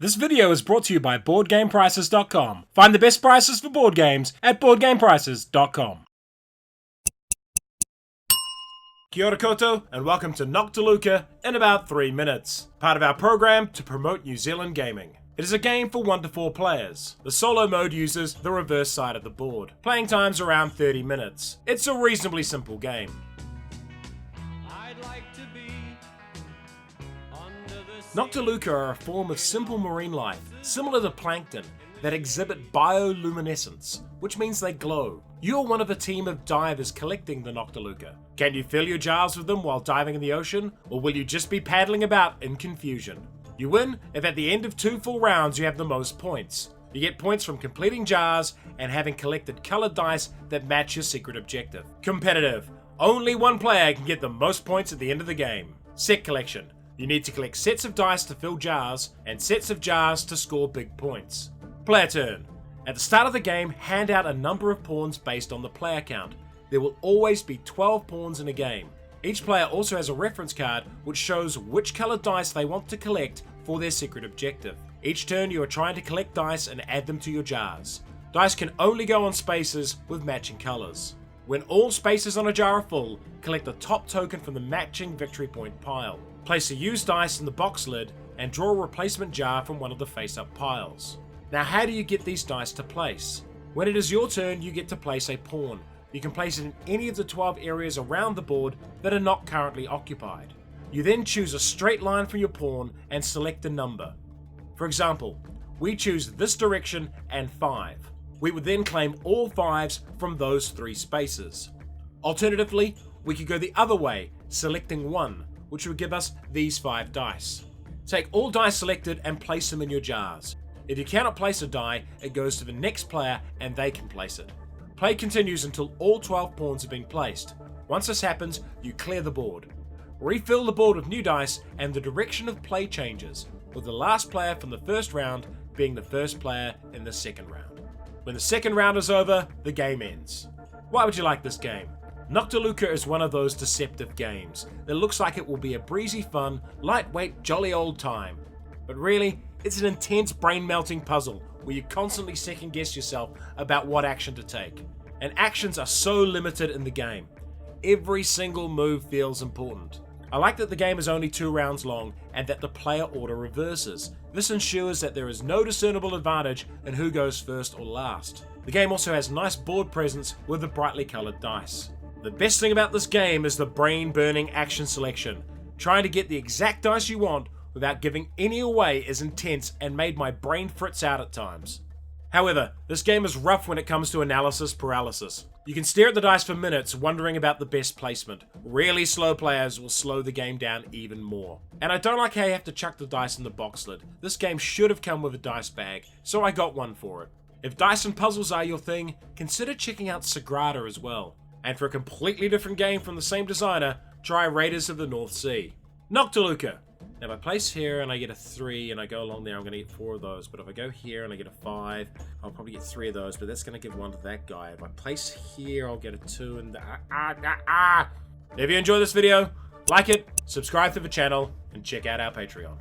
This video is brought to you by BoardGamePrices.com. Find the best prices for board games at BoardGamePrices.com. Kia ora koutou, and welcome to Noctiluca in about 3 minutes, part of our program to promote New Zealand gaming. It is a game for 1 to 4 players. The solo mode uses the reverse side of the board. Playing time's around 30 minutes. It's a reasonably simple game. Noctiluca are a form of simple marine life, similar to plankton, that exhibit bioluminescence, which means they glow. You're one of a team of divers collecting the Noctiluca. Can you fill your jars with them while diving in the ocean, or will you just be paddling about in confusion? You win if at the end of 2 full rounds you have the most points. You get points from completing jars and having collected coloured dice that match your secret objective. Competitive. Only one player can get the most points at the end of the game. Set collection. You need to collect sets of dice to fill jars, and sets of jars to score big points. Player turn. At the start of the game, hand out a number of pawns based on the player count. There will always be 12 pawns in a game. Each player also has a reference card which shows which coloured dice they want to collect for their secret objective. Each turn you are trying to collect dice and add them to your jars. Dice can only go on spaces with matching colours. When all spaces on a jar are full, collect the top token from the matching victory point pile. Place a used dice in the box lid and draw a replacement jar from one of the face-up piles. Now how do you get these dice to place? When it is your turn, you get to place a pawn. You can place it in any of the 12 areas around the board that are not currently occupied. You then choose a straight line from your pawn and select a number. For example, we choose this direction and 5. We would then claim all 5s from those 3 spaces. Alternatively, we could go the other way, selecting 1, which would give us these 5 dice. Take all dice selected and place them in your jars. If you cannot place a die, it goes to the next player and they can place it. Play continues until all 12 pawns have been placed. Once this happens, you clear the board. Refill the board with new dice and the direction of play changes, with the last player from the first round being the first player in the second round. When the second round is over, the game ends. Why would you like this game? Noctiluca is one of those deceptive games that looks like it will be a breezy fun, lightweight, jolly old time. But really, it's an intense brain-melting puzzle where you constantly second-guess yourself about what action to take. And actions are so limited in the game. Every single move feels important. I like that the game is only 2 rounds long and that the player order reverses. This ensures that there is no discernible advantage in who goes first or last. The game also has nice board presence with the brightly coloured dice. The best thing about this game is the brain-burning action selection. Trying to get the exact dice you want without giving any away is intense and made my brain fritz out at times. However, this game is rough when it comes to analysis paralysis. You can stare at the dice for minutes wondering about the best placement. Really slow players will slow the game down even more. And I don't like how you have to chuck the dice in the box lid. This game should have come with a dice bag, so I got one for it. If dice and puzzles are your thing, consider checking out Sagrada as well. And for a completely different game from the same designer, try Raiders of the North Sea. Noctiluca. Now if I place here and I get a 3 and I go along there, I'm going to get 4 of those. But if I go here and I get a 5, I'll probably get 3 of those, but that's going to give 1 to that guy. If I place here, I'll get a 2 and If you enjoyed this video, like it, subscribe to the channel, and check out our Patreon.